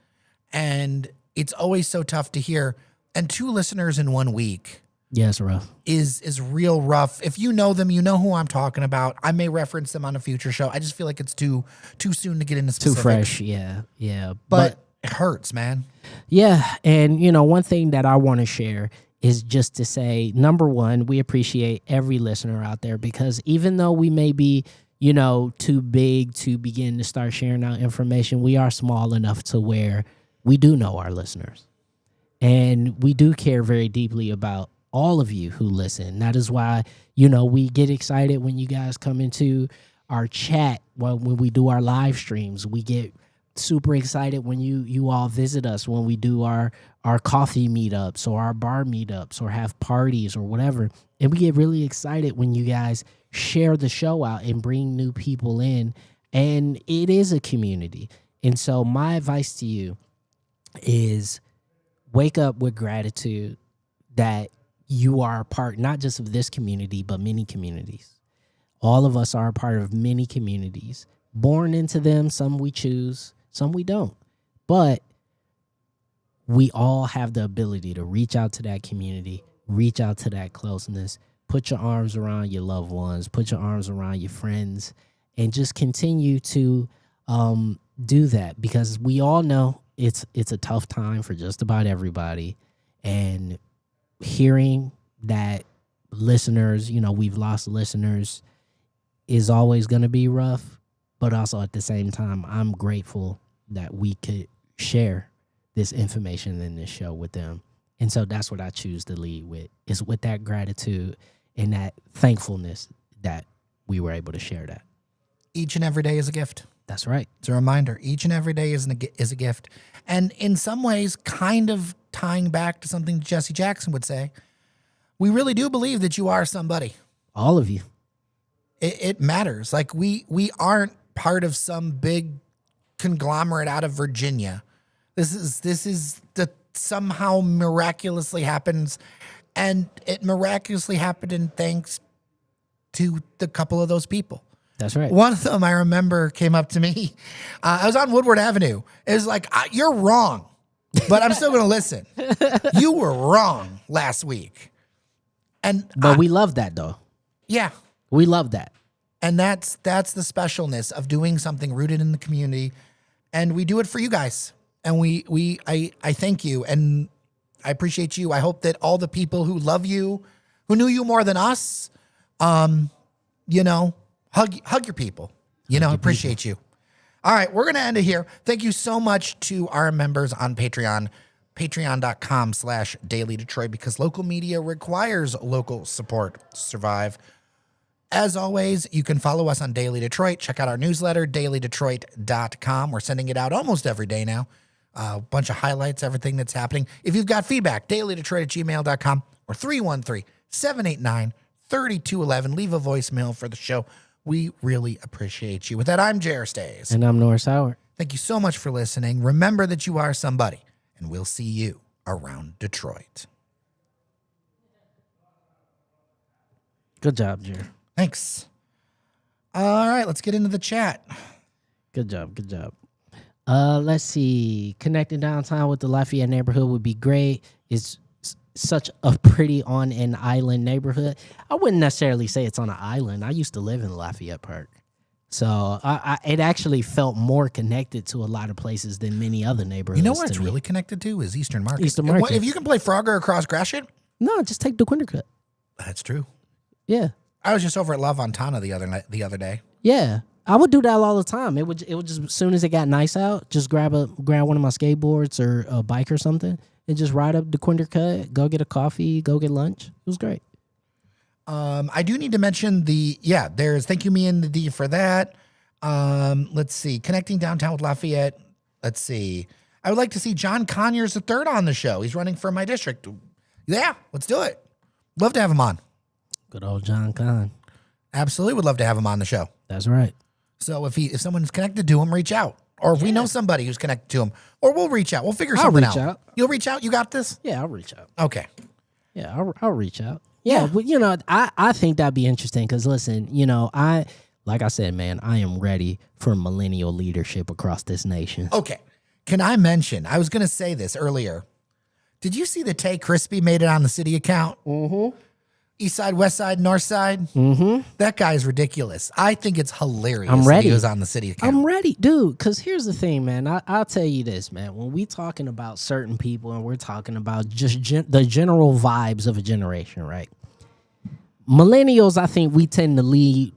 And it's always so tough to hear. And 2 listeners in 1 week Yeah, it's rough. is real rough. If you know them, you know who I'm talking about. I may reference them on a future show. I just feel like it's too soon to get into Too specifics. fresh. Yeah, yeah. But it hurts, man. Yeah, and one thing that I want to share is just to say, number one, we appreciate every listener out there, because even though we may be, too big to begin to start sharing our information, we are small enough to where we do know our listeners. And we do care very deeply about all of you who listen. That is why, we get excited when you guys come into our chat, when we do our live streams. We get super excited when you all visit us, when we do our coffee meetups or our bar meetups or have parties or whatever. And we get really excited when you guys share the show out and bring new people in. And it is a community. And so my advice to you is wake up with gratitude that you are a part, not just of this community, but many communities. All of us are a part of many communities. Born into them, some we choose, some we don't. But we all have the ability to reach out to that community, reach out to that closeness, put your arms around your loved ones, put your arms around your friends, and just continue to do that, because we all know it's a tough time for just about everybody. And hearing that listeners, we've lost listeners, is always going to be rough. But also at the same time, I'm grateful that we could share this information in this show with them. And so that's what I choose to lead with, is with that gratitude and that thankfulness that we were able to share that. Each and every day is a gift. That's right. It's a reminder. Each and every day is a gift. And in some ways, kind of tying back to something Jesse Jackson would say, we really do believe that you are somebody. All of you. It matters. Like we aren't part of some big conglomerate out of Virginia. This is that somehow miraculously happens, and it miraculously happened in thanks to the couple of those people. That's right. One of them I remember came up to me. I was on Woodward Avenue. It was like, you're wrong, but I'm still going to listen. You were wrong last week. But we love that, though. Yeah. We love that. And that's the specialness of doing something rooted in the community. And we do it for you guys. And I thank you. And I appreciate you. I hope that all the people who love you, who knew you more than us, hug your people, appreciate you. All right. We're going to end it here. Thank you so much to our members on Patreon, patreon.com/Daily Detroit, because local media requires local support to survive. As always, you can follow us on Daily Detroit. Check out our newsletter, dailydetroit.com. We're sending it out almost every day now. A bunch of highlights, everything that's happening. If you've got feedback, dailydetroit@gmail.com or 313-789-3211. Leave a voicemail for the show. We really appreciate you. With that, I'm Jer Stays. And I'm Norris Howard. Thank you so much for listening. Remember that you are somebody, and we'll see you around Detroit. Good job, Jer. Thanks. All right, let's get into the chat. Good job. Let's see. Connecting downtown with the Lafayette neighborhood would be great. It's such a pretty on an island neighborhood. I wouldn't necessarily say it's on an island. I used to live in Lafayette Park. So it actually felt more connected to a lot of places than many other neighborhoods. You know where it's really connected to is Eastern Market. Eastern Market. If you can play Frogger across Gratiot. No, just take the Quindercut. That's true. Yeah. I was just over at La Fontana the other day. Yeah. I would do that all the time. It would just, as soon as it got nice out, just grab one of my skateboards or a bike or something and just ride up the Quindercut, go get a coffee, go get lunch. It was great. I do need to mention there's thank you me and the D for that. Let's see. Connecting downtown with Lafayette. Let's see. I would like to see John Conyers III on the show. He's running for my district. Yeah, let's do it. Love to have him on. Good old John Con. Absolutely would love to have him on the show. That's right. So if someone's connected to him, reach out. Or if we know somebody who's connected to him, or we'll reach out. We'll figure something out. Reach out. You'll reach out? You got this? Yeah, I'll reach out. Okay. Yeah, I'll reach out. Yeah, but I think that'd be interesting because listen, like I said, man, I am ready for millennial leadership across this nation. Okay. Can I mention, I was going to say this earlier. Did you see that Tay Crispy made it on the city account? Mm-hmm. East side, west side, north side. Mm-hmm. That guy is ridiculous. I think it's hilarious. I'm ready. That he was on the city account. I'm ready, dude. Because here's the thing, man. I'll tell you this, man. When we talking about certain people and we're talking about just the general vibes of a generation, right? Millennials, I think we tend to lead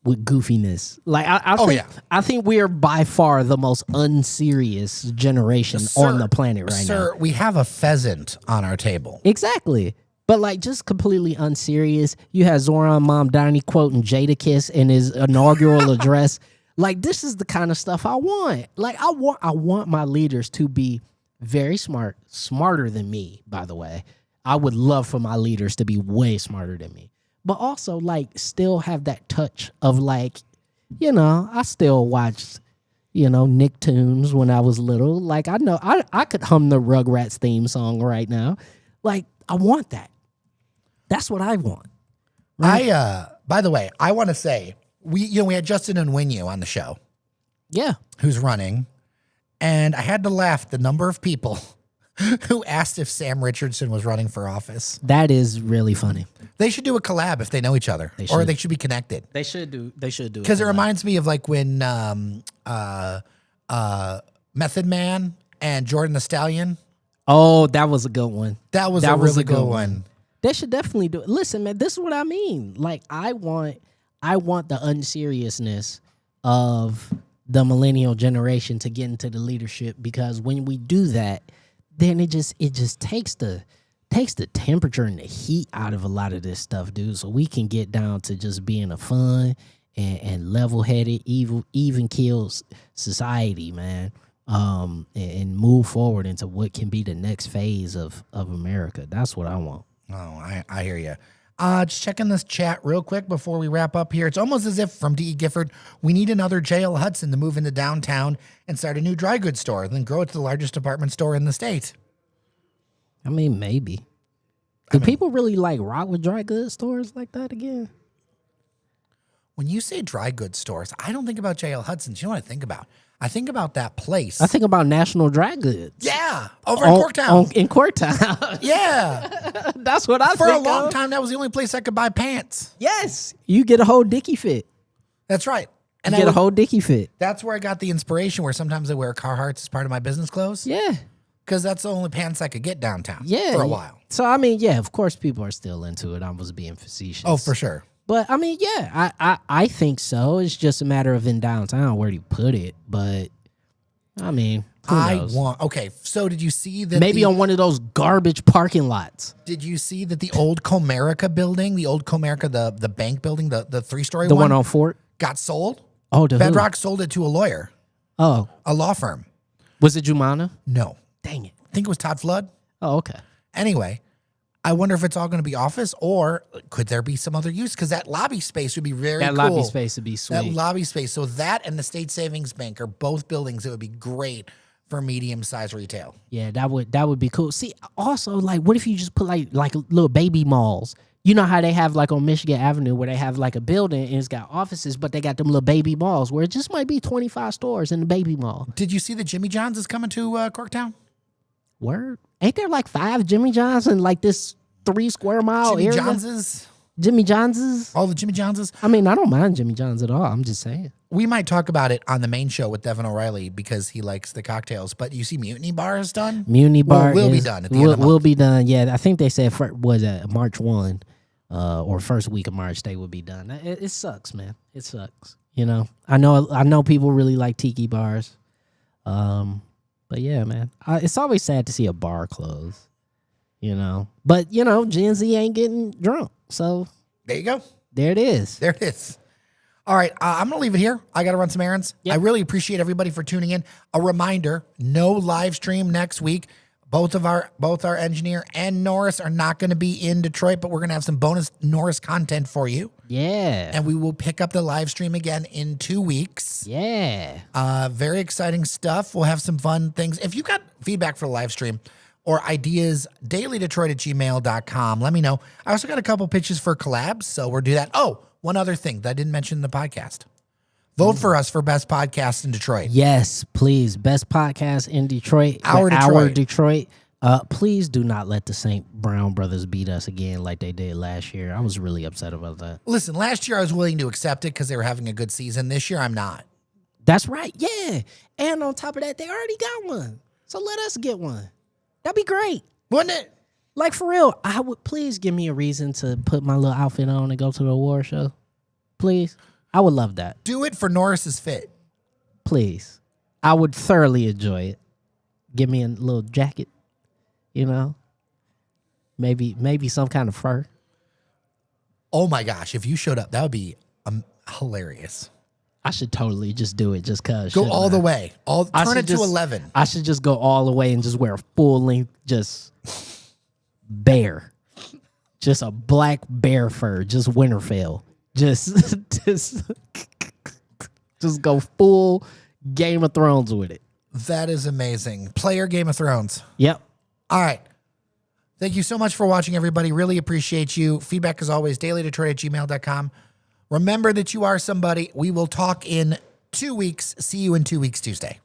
with goofiness. Like I think we are by far the most unserious generation on the planet right now. Sir, we have a pheasant on our table. Exactly. But like just completely unserious. You had Zoran Mamdani quoting Jadakiss in his inaugural address. Like this is the kind of stuff I want. Like I want my leaders to be very smart, smarter than me, by the way. I would love for my leaders to be way smarter than me. But also like still have that touch of like, I still watched, Nicktoons when I was little. Like I know I could hum the Rugrats theme song right now. Like I want that. That's what I want. Right? By the way, I want to say we had Justin Nwinyu on the show Yeah. who's running, and I had to laugh the number of people who asked if Sam Richardson was running for office. That is really funny. They should do a collab if they know each other, or should. they should be connected. They should do Because it reminds me of like when Method Man and Jordan the Stallion. Oh, that was a good one. That was a really good one. They should definitely do it. Listen, man, this is what I mean. Like, I want the unseriousness of the millennial generation to get into the leadership, because when we do that, then it just takes the temperature and the heat out of a lot of this stuff, dude. So we can get down to just being a fun and level-headed, even kills society, man. And move forward into what can be the next phase of America. That's what I want. Oh, I hear you. Just checking this chat real quick before we wrap up here. It's almost as if from D.E. Gifford, we need another J.L. Hudson to move into downtown and start a new dry goods store, then grow it to the largest department store in the state. I mean, maybe. Do people really like rock with dry goods stores like that again? When you say dry goods stores, I don't think about J.L. Hudson's. You know what I think about? I think about that place. I think about National Dry Goods. Yeah, over in Corktown. In Corktown. Yeah. That's what I For think a long of. time, that was the only place I could buy pants. Yes. You get a whole Dickie fit. That's right. You get a whole Dickie fit. That's where I got the inspiration, where sometimes I wear Carhartts as part of my business clothes. Yeah. Because that's the only pants I could get downtown Yeah. for a while. So, I mean, yeah, of course people are still into it. I was being facetious. Oh, for sure. But, I mean, yeah, I think so. It's just a matter of in downtown where do you put it. But, I mean, who knows? Okay, so did you see that? Maybe on one of those garbage parking lots. Did you see that the old Comerica building, the bank building, the 3-story The one one on Fort? got sold? Oh, to who? Bedrock sold it to a lawyer, Oh, a law firm. was it Jumana? No. Dang it. I think it was Todd Flood. Oh, okay. Anyway, I wonder if it's all going to be office, or could there be some other use? Because that lobby space would be very That cool. lobby space would be sweet. That lobby space. So that and the State Savings Bank are both buildings that would be great for medium-sized retail. Yeah, that would be cool. See, also, like, what if you just put like little baby malls? You know how they have like on Michigan Avenue where they have like a building and it's got offices, but they got them little baby malls where it just might be 25 stores in the baby mall. Did you see that Jimmy John's is coming to Corktown? Word? Ain't there like 5 Jimmy John's in like this 3 square mile Jimmy area? John's? Jimmy John's? All the Jimmy John's? I mean, I don't mind Jimmy John's at all. I'm just saying. We might talk about it on the main show with Devin O'Reilly because he likes the cocktails. But you see Mutiny Bar is done? Mutiny Bar will be done at the end of the month. Will be done. Yeah, I think they said was March 1 or first week of March they would be done. It sucks, man. It sucks. You know, I know people really like tiki bars. But yeah, man, it's always sad to see a bar close. You know, but you know, Gen Z ain't getting drunk, so There you go. there it is. There it is. All right, I'm going to leave it here. I got to run some errands. Yep. I really appreciate everybody for tuning in. A reminder, no live stream next week. Both our engineer and Norris are not going to be in Detroit, but we're going to have some bonus Norris content for you. Yeah, And we will pick up the live stream again in 2 weeks. yeah. Very exciting stuff. We'll have some fun things. If you got feedback for the live stream or ideas, dailydetroit@gmail.com. Let me know. I also got a couple pitches for collabs, so we'll do that. Oh, one other thing that I didn't mention in the podcast. Vote for us for best podcast in Detroit. Yes, please. Best podcast in Detroit. Our Detroit. Please do not let the St. Brown brothers beat us again like they did last year. I was really upset about that. Listen, last year I was willing to accept it because they were having a good season. This year I'm not. That's right. Yeah. And on top of that, they already got one. So let us get one. That'd be great. Wouldn't it? Like, for real, I would please give me a reason to put my little outfit on and go to the award show. Please. I would love that. Do it for Norris's fit. Please. I would thoroughly enjoy it. Give me a little jacket, you know? Maybe some kind of fur. Oh my gosh, if you showed up, that would be hilarious. I should totally just do it just cause. Go all the way. way. Turn it to 11. I should just go all the way and just wear a full length, just bear. Just a black bear fur, just Winterfell. Just go full Game of Thrones with it. That is amazing. Player Game of Thrones. Yep. All right. Thank you so much for watching, everybody. Really appreciate you. Feedback, as always, dailydetroit@gmail.com. Remember that you are somebody. We will talk in 2 weeks. See you in 2 weeks Tuesday.